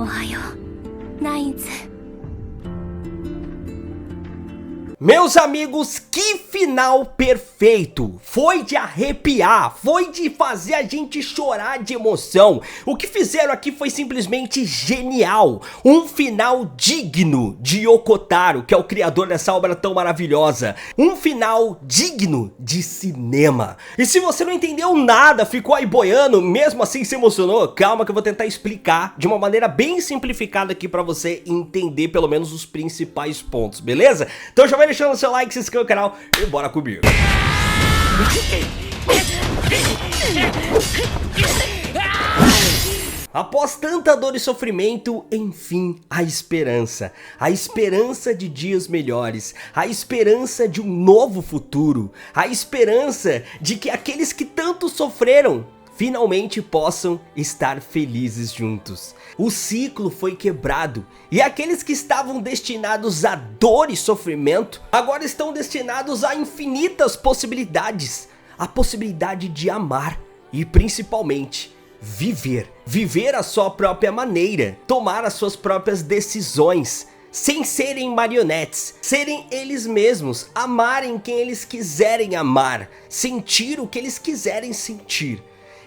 おはよう、ナインズ。 Meus amigos, que final perfeito! Foi de arrepiar, foi de fazer a gente chorar de emoção. O que fizeram aqui foi simplesmente genial. Um final digno de Yoko Taro, que é o criador dessa obra tão maravilhosa. Um final digno de cinema. E se você não entendeu nada, ficou aí boiando, mesmo assim se emocionou, calma que eu vou tentar explicar de uma maneira bem simplificada aqui pra você entender pelo menos os principais pontos, beleza? Então já vai deixando o seu like, se inscreva no canal e bora comigo. Após tanta dor e sofrimento, enfim, a esperança. A esperança de dias melhores. A esperança de um novo futuro. A esperança de que aqueles que tanto sofreram finalmente possam estar felizes juntos. O ciclo foi quebrado e aqueles que estavam destinados a dor e sofrimento agora estão destinados a infinitas possibilidades. A possibilidade de amar e principalmente viver. Viver a sua própria maneira, tomar as suas próprias decisões, sem serem marionetes, serem eles mesmos, amarem quem eles quiserem amar, sentir o que eles quiserem sentir.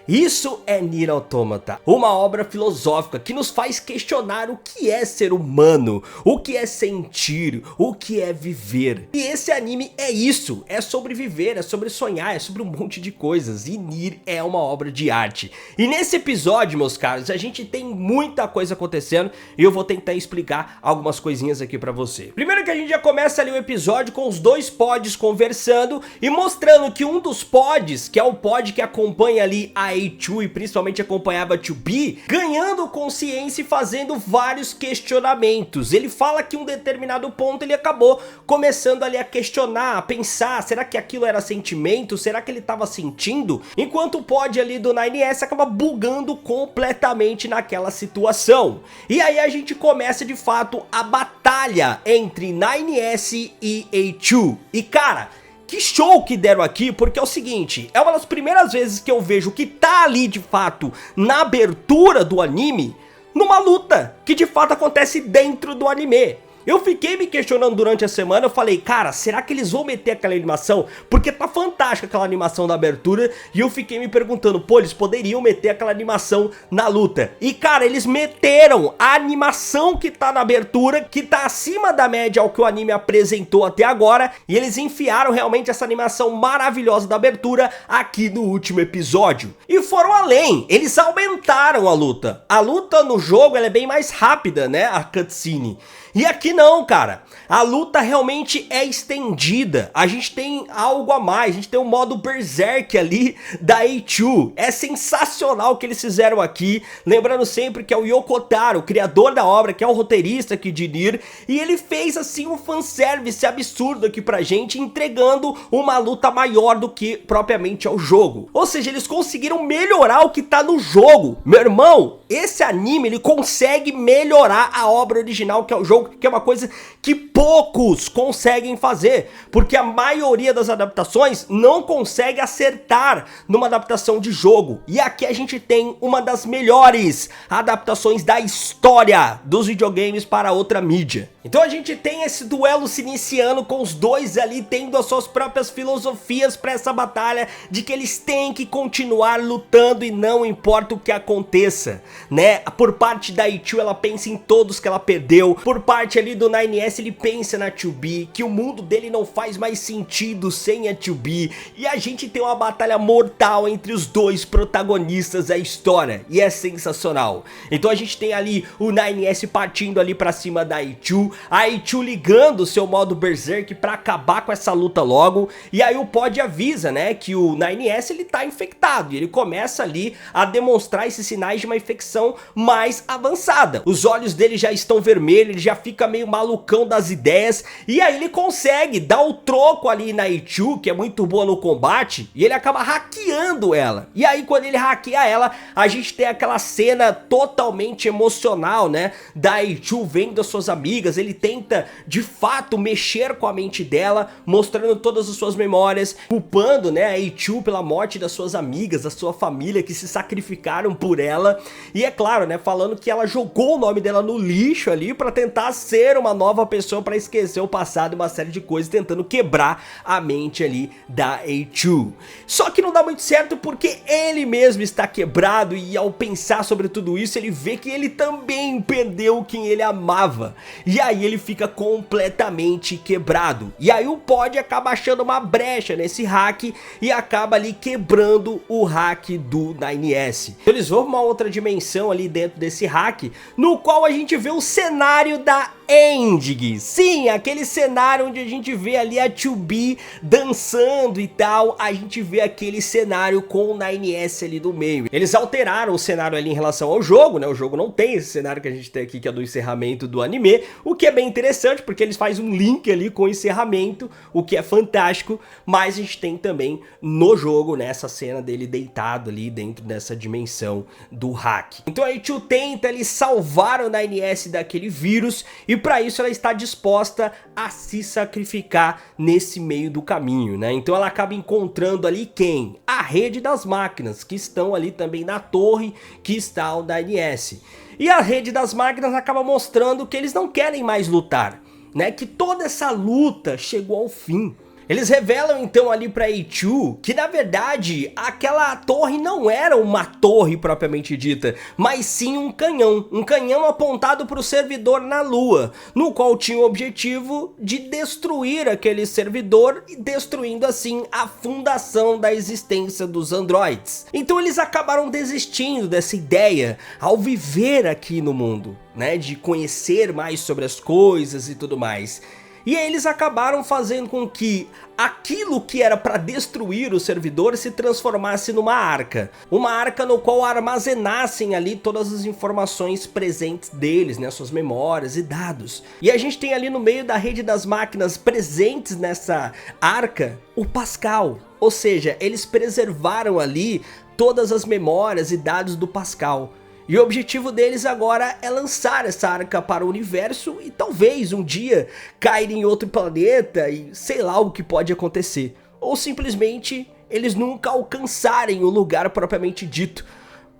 Isso é Nier Automata, uma obra filosófica que nos faz questionar o que é ser humano, o que é sentir, o que é viver. E esse anime é isso, é sobre viver, é sobre sonhar, é sobre um monte de coisas, e Nier é uma obra de arte. E nesse episódio, meus caros, a gente tem muita coisa acontecendo e eu vou tentar explicar algumas coisinhas aqui pra você. Primeiro que a gente já começa ali o episódio com os dois pods conversando e mostrando que um dos pods, que é o pod que acompanha ali a A2 e principalmente acompanhava 2B, ganhando consciência e fazendo vários questionamentos. Ele fala que em um determinado ponto ele acabou começando ali a questionar, a pensar, será que aquilo era sentimento? Será que ele estava sentindo? Enquanto o pod ali do 9S acaba bugando completamente naquela situação. E aí a gente começa de fato a batalha entre 9S e A2. E cara, que show que deram aqui, porque é o seguinte, é uma das primeiras vezes que eu vejo que tá ali de fato na abertura do anime, numa luta que de fato acontece dentro do anime. Eu fiquei me questionando durante a semana, eu falei, cara, será que eles vão meter aquela animação? Porque tá fantástica aquela animação da abertura, e eu fiquei me perguntando, pô, eles poderiam meter aquela animação na luta. E cara, eles meteram a animação que tá na abertura, que tá acima da média ao que o anime apresentou até agora, e eles enfiaram realmente essa animação maravilhosa da abertura aqui no último episódio. E foram além, eles aumentaram a luta. A luta no jogo ela é bem mais rápida, né, a cutscene. E aqui não, cara, a luta realmente é estendida, a gente tem algo a mais, a gente tem o modo Berserk ali da A2, é sensacional o que eles fizeram aqui, lembrando sempre que é o Yoko Taro, o criador da obra, que é o roteirista aqui de Nier, e ele fez assim um fanservice absurdo aqui pra gente, entregando uma luta maior do que propriamente é o jogo, ou seja, eles conseguiram melhorar o que tá no jogo, meu irmão, esse anime ele consegue melhorar a obra original que é o jogo, que é uma coisa que poucos conseguem fazer, porque a maioria das adaptações não consegue acertar numa adaptação de jogo, e aqui a gente tem uma das melhores adaptações da história dos videogames para outra mídia. Então a gente tem esse duelo se iniciando com os dois ali tendo as suas próprias filosofias para essa batalha, de que eles têm que continuar lutando e não importa o que aconteça, né? Por parte da A2 ela pensa em todos que ela perdeu, por parte ali do 9S ele pensa na 2B, que o mundo dele não faz mais sentido sem a 2B, e a gente tem uma batalha mortal entre os dois protagonistas da história, e é sensacional. Então a gente tem ali o 9S partindo ali pra cima da A2, a A2 ligando o seu modo Berserk pra acabar com essa luta logo, e aí o pod avisa, né, que o 9S ele tá infectado, e ele começa ali a demonstrar esses sinais de uma infecção mais avançada. Os olhos dele já estão vermelhos, ele já fica meio meio malucão das ideias, e aí ele consegue dar o troco ali na Eichu, que é muito boa no combate, e ele acaba hackeando ela. E aí quando ele hackeia ela, a gente tem aquela cena totalmente emocional, né, da Eichu vendo as suas amigas. Ele tenta de fato mexer com a mente dela, mostrando todas as suas memórias, culpando, né, a Eichu pela morte das suas amigas, da sua família que se sacrificaram por ela. E é claro, né, falando que ela jogou o nome dela no lixo ali pra tentar ser uma nova pessoa, pra esquecer o passado e uma série de coisas, tentando quebrar a mente ali da Eichu. Só que não dá muito certo porque ele mesmo está quebrado, e ao pensar sobre tudo isso ele vê que ele também perdeu quem ele amava. E aí ele fica completamente quebrado. E aí o Pod acaba achando uma brecha nesse hack e acaba ali quebrando o hack do 9S. Eles vão pra uma outra dimensão ali dentro desse hack, no qual a gente vê o cenário da Endig. Sim, aquele cenário onde a gente vê ali a 2B dançando e tal. A gente vê aquele cenário com o 9S ali no meio. Eles alteraram o cenário ali em relação ao jogo, né? O jogo não tem esse cenário que a gente tem aqui, que é do encerramento do anime, o que é bem interessante, porque eles fazem um link ali com o encerramento, o que é fantástico. Mas a gente tem também no jogo, né, essa cena dele deitado ali dentro dessa dimensão do hack. Então a Eichu tenta ali salvar o 9S daquele vírus, e para isso ela está disposta a se sacrificar nesse meio do caminho, né? Então ela acaba encontrando ali quem? A rede das máquinas, que estão ali também na torre que está o 9S. E a rede das máquinas acaba mostrando que eles não querem mais lutar, né? Que toda essa luta chegou ao fim. Eles revelam então ali pra Eichu que na verdade aquela torre não era uma torre propriamente dita, mas sim um canhão apontado para o servidor na Lua, no qual tinha o objetivo de destruir aquele servidor, e destruindo assim a fundação da existência dos androides. Então eles acabaram desistindo dessa ideia ao viver aqui no mundo, né, de conhecer mais sobre as coisas e tudo mais. E aí eles acabaram fazendo com que aquilo que era para destruir o servidor se transformasse numa arca. Uma arca no qual armazenassem ali todas as informações presentes deles, né, suas memórias e dados. E a gente tem ali no meio da rede das máquinas presentes nessa arca o Pascal. Ou seja, eles preservaram ali todas as memórias e dados do Pascal. E o objetivo deles agora é lançar essa arca para o universo e talvez um dia cair em outro planeta e sei lá o que pode acontecer. Ou simplesmente eles nunca alcançarem o lugar propriamente dito,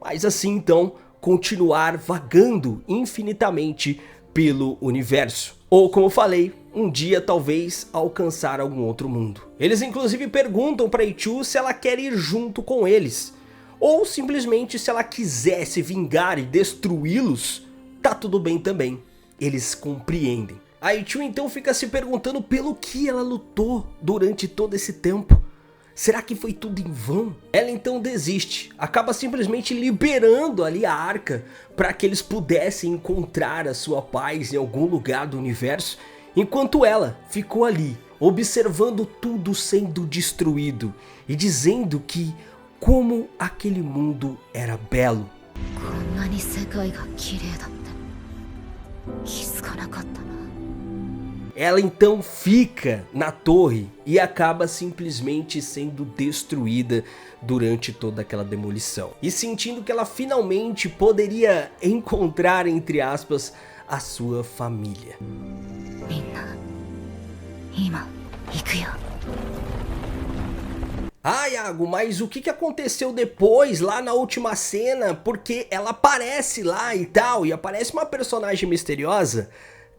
mas assim então continuar vagando infinitamente pelo universo. Ou como eu falei, um dia talvez alcançar algum outro mundo. Eles inclusive perguntam para Eichu se ela quer ir junto com eles. Ou simplesmente se ela quiser se vingar e destruí-los, tá tudo bem também. Eles compreendem. A Eichu então fica se perguntando pelo que ela lutou durante todo esse tempo. Será que foi tudo em vão? Ela então desiste, acaba simplesmente liberando ali a arca para que eles pudessem encontrar a sua paz em algum lugar do universo, enquanto ela ficou ali, observando tudo sendo destruído e dizendo que como aquele mundo era belo. Ela então fica na torre e acaba simplesmente sendo destruída durante toda aquela demolição. E sentindo que ela finalmente poderia encontrar, entre aspas, a sua família. Ah, Iago, mas o que aconteceu depois, lá na última cena? Porque ela aparece lá e tal, e aparece uma personagem misteriosa.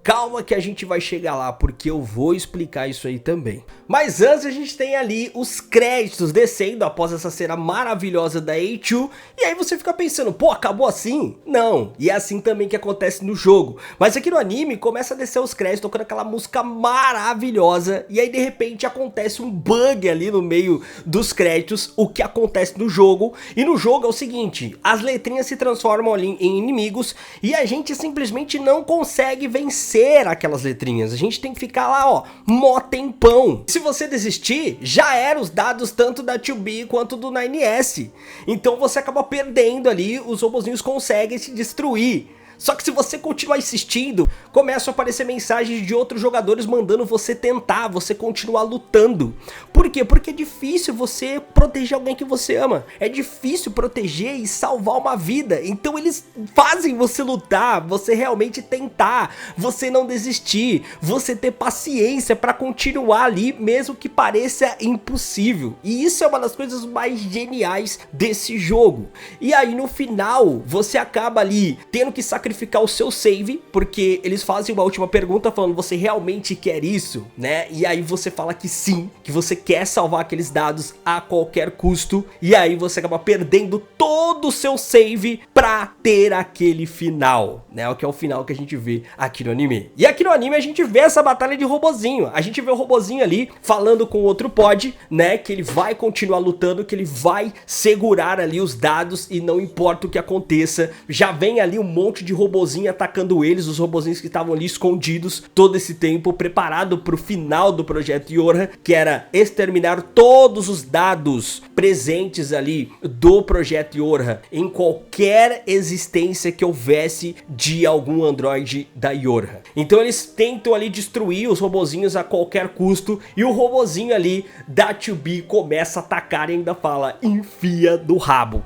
Calma que a gente vai chegar lá, porque eu vou explicar isso aí também. Mas antes a gente tem ali os créditos descendo após essa cena maravilhosa da Eichu. E aí você fica pensando, pô, acabou assim? Não, e é assim também que acontece no jogo. Mas aqui no anime começa a descer os créditos tocando aquela música maravilhosa. E aí de repente acontece um bug ali no meio dos créditos, o que acontece no jogo. E no jogo é o seguinte, as letrinhas se transformam ali em inimigos e a gente simplesmente não consegue vencer aquelas letrinhas. A gente tem que ficar lá, ó, mó tempão. Se você desistir, já eram os dados tanto da 2B quanto do 9S. Então você acaba perdendo ali, os robozinhos conseguem se destruir. Só que se você continuar insistindo, começam a aparecer mensagens de outros jogadores mandando você tentar, você continuar lutando. Por quê? Porque é difícil você proteger alguém que você ama. É difícil proteger e salvar uma vida. Então eles fazem você lutar, você realmente tentar, você não desistir, você ter paciência pra continuar ali, mesmo que pareça impossível. E isso é uma das coisas mais geniais desse jogo. E aí no final, você acaba ali tendo que sacrificar o seu save, porque eles fazem uma última pergunta falando, você realmente quer isso, né? E aí você fala que sim, que você quer salvar aqueles dados a qualquer custo, e aí você acaba perdendo todo o seu save pra ter aquele final, né? O que é o final que a gente vê aqui no anime. E aqui no anime a gente vê essa batalha de robozinho, a gente vê o robozinho ali falando com o outro pod, né? Que ele vai continuar lutando, que ele vai segurar ali os dados e não importa o que aconteça, já vem ali um monte de robozinho atacando eles, os robozinhos que estavam ali escondidos todo esse tempo, preparado pro final do projeto Yorha, que era exterminar todos os dados presentes ali do projeto Yorha em qualquer existência que houvesse de algum androide da Yorha. Então eles tentam ali destruir os robozinhos a qualquer custo, e o robozinho ali da 2B começa a atacar e ainda fala, enfia do rabo.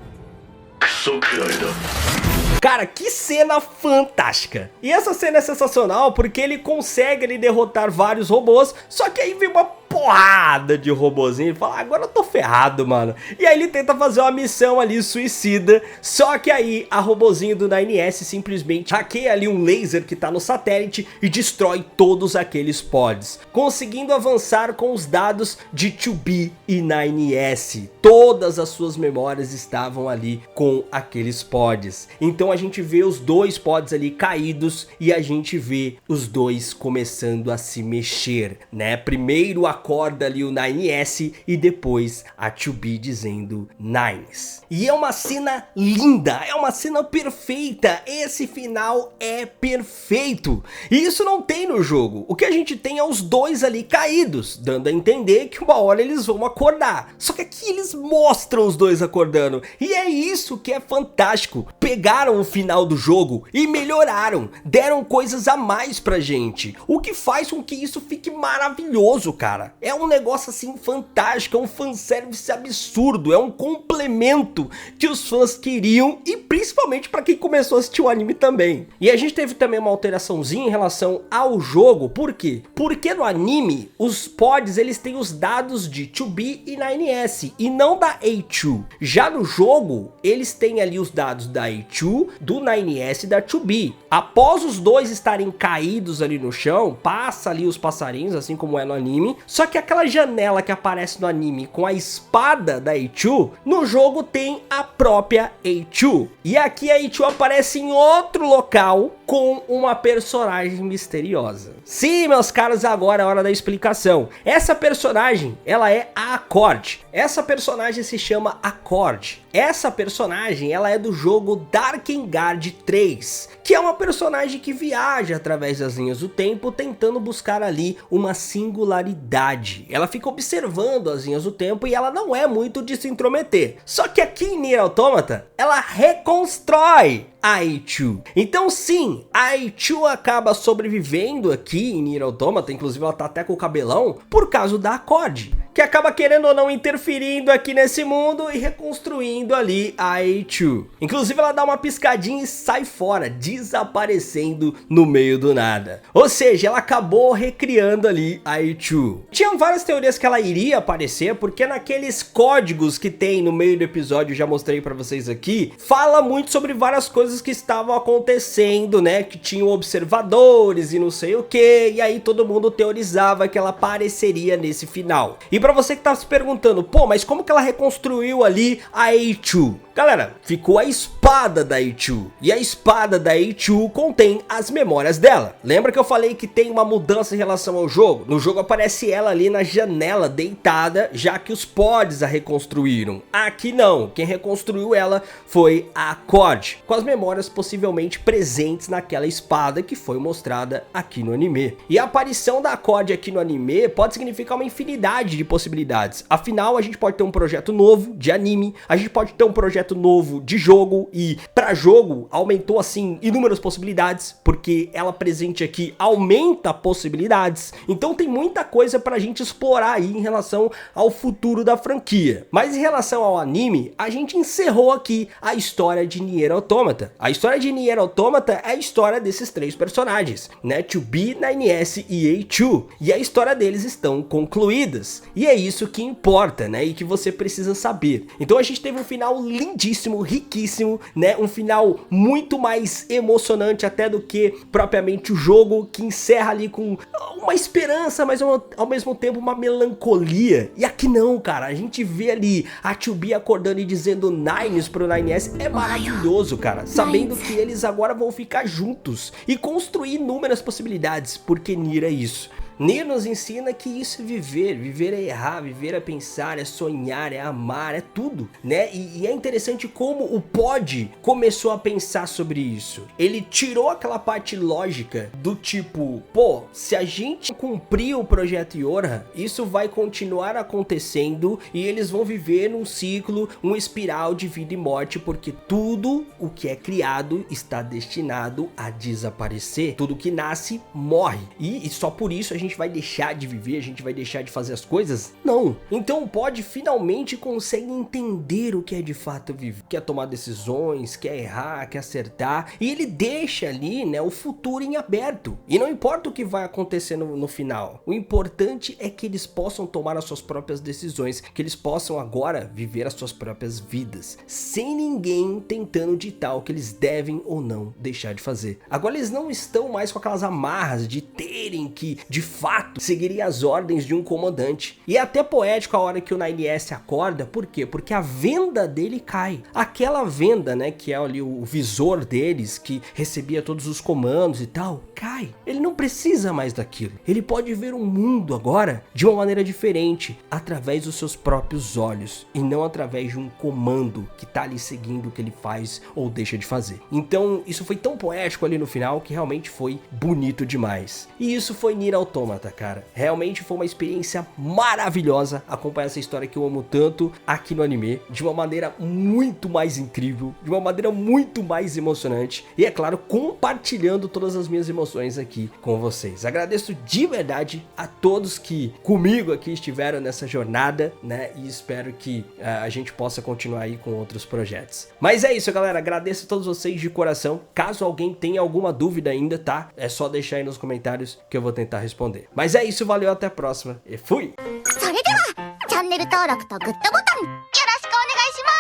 Cara, que cena fantástica. E essa cena é sensacional porque ele consegue ali derrotar vários robôs, só que aí vem uma porrada de robozinho e fala, agora eu tô ferrado, mano. E aí ele tenta fazer uma missão ali suicida, só que aí a robozinho do 9S simplesmente hackeia ali um laser que tá no satélite e destrói todos aqueles pods, conseguindo avançar com os dados de 2B e 9S. Todas as suas memórias estavam ali com aqueles pods. Então a gente vê os dois pods ali caídos e a gente vê os dois começando a se mexer, né? Primeiro acorda ali o 9S e depois a 2B dizendo Nines. E é uma cena linda, é uma cena perfeita, esse final é perfeito. E isso não tem no jogo, o que a gente tem é os dois ali caídos, dando a entender que uma hora eles vão acordar. Só que aqui eles mostram os dois acordando, e é isso que é fantástico. Pegaram o final do jogo e melhoraram, deram coisas a mais pra gente, o que faz com que isso fique maravilhoso, cara. É um negócio assim fantástico, é um fanservice absurdo, é um complemento que os fãs queriam e principalmente pra quem começou a assistir o anime também. E a gente teve também uma alteraçãozinha em relação ao jogo, por quê? Porque no anime, os pods eles têm os dados de 2B e 9S e não da A2. Já no jogo, eles têm ali os dados da A2, do 9S e da 2B. Após os dois estarem caídos ali no chão, passa ali os passarinhos, assim como é no anime, só que aquela janela que aparece no anime com a espada da A2, no jogo tem a própria A2. E aqui a A2 aparece em outro local com uma personagem misteriosa. Sim, meus caros, agora é a hora da explicação. Essa personagem, ela é a Accord. Essa personagem se chama Accord. Essa personagem, ela é do jogo Darkengard 3, que é uma personagem que viaja através das linhas do tempo tentando buscar ali uma singularidade. Ela fica observando as linhas do tempo e ela não é muito de se intrometer. Só que aqui em Nier Automata, ela reconstrói a A2. Então sim, a A2 acaba sobrevivendo aqui em Nier Automata, inclusive ela tá até com o cabelão, por causa da Accord, que acaba querendo ou não interferindo aqui nesse mundo e reconstruindo ali a A2. Inclusive ela dá uma piscadinha e sai fora, desaparecendo no meio do nada. Ou seja, ela acabou recriando ali a A2. Tinham várias teorias que ela iria aparecer, porque naqueles códigos que tem no meio do episódio, já mostrei pra vocês aqui, fala muito sobre várias coisas que estavam acontecendo, né? Que tinham observadores e não sei o que, e aí todo mundo teorizava que ela apareceria nesse final. E pra você que tá se perguntando, pô, mas como que ela reconstruiu ali a A2? Galera, ficou a espada da A2, e a espada da A2 contém as memórias dela. Lembra que eu falei que tem uma mudança em relação ao jogo? No jogo aparece ela ali na janela deitada, já que os pods a reconstruíram. Aqui não, quem reconstruiu ela foi a Accord, com as memórias possivelmente presentes naquela espada que foi mostrada aqui no anime. E a aparição da Accord aqui no anime pode significar uma infinidade de possibilidades. Afinal, a gente pode ter um projeto novo de anime, a gente pode ter um projeto projeto novo de jogo e para jogo aumentou assim inúmeras possibilidades, porque ela presente aqui aumenta possibilidades. Então tem muita coisa pra gente explorar aí em relação ao futuro da franquia. Mas em relação ao anime, a gente encerrou aqui a história de Nier Automata. A história de Nier Automata é a história desses três personagens, né? 2B, 9S e A2. E a história deles estão concluídas. E é isso que importa, né? E que você precisa saber. Então a gente teve um final lindíssimo, riquíssimo, né? Um final muito mais emocionante até do que propriamente o jogo, que encerra ali com uma esperança, mas ao mesmo tempo uma melancolia. E aqui não, cara, a gente vê ali a 2B acordando e dizendo Nines pro 9S, é maravilhoso, cara, sabendo que eles agora vão ficar juntos e construir inúmeras possibilidades, porque Nier é isso. Nier nos ensina que isso é viver, viver é errar, viver é pensar, é sonhar, é amar, é tudo, né? E é interessante como o Pod começou a pensar sobre isso. Ele tirou aquela parte lógica do tipo, pô, se a gente cumprir o projeto Yorha, isso vai continuar acontecendo e eles vão viver num ciclo, um espiral de vida e morte, porque tudo o que é criado está destinado a desaparecer. Tudo que nasce morre. E só por isso a gente vai deixar de viver, a gente vai deixar de fazer as coisas? Não. Então o Pod finalmente consegue entender o que é de fato viver. Quer tomar decisões, quer errar, quer acertar. E ele deixa ali, né, o futuro em aberto. E não importa o que vai acontecer no final. O importante é que eles possam tomar as suas próprias decisões. Que eles possam agora viver as suas próprias vidas. Sem ninguém tentando ditar o que eles devem ou não deixar de fazer. Agora eles não estão mais com aquelas amarras de terem que, de fato, seguirem as ordens de um comandante. E é até poético a hora que o 9S acorda, por quê? Porque a venda dele cai. Aquela venda, né, que é ali o visor deles, que recebia todos os comandos e tal, cai. Ele não precisa mais daquilo. Ele pode ver o mundo agora de uma maneira diferente, através dos seus próprios olhos, e não através de um comando que tá ali seguindo o que ele faz ou deixa de fazer. Então, isso foi tão poético ali no final que realmente foi bonito demais. E isso foi Nier Automata, cara. Realmente foi uma experiência maravilhosa acompanhar essa história que eu amo tanto aqui no anime, de uma maneira muito mais incrível, de uma maneira muito mais emocionante e, é claro, compartilhando todas as minhas emoções aqui com vocês. Agradeço de verdade a todos que comigo aqui estiveram nessa jornada, né, e espero que a gente possa continuar aí com outros projetos. Mas é isso, galera, agradeço a todos vocês de coração. Caso alguém tenha alguma dúvida ainda, tá? É só deixar aí nos comentários que eu vou tentar responder. Mas é isso, valeu, até a próxima e fui! それではチャンネル登録とグッドボタンよろしくお願いしま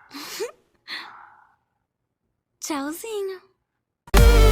す。Tchauzinho.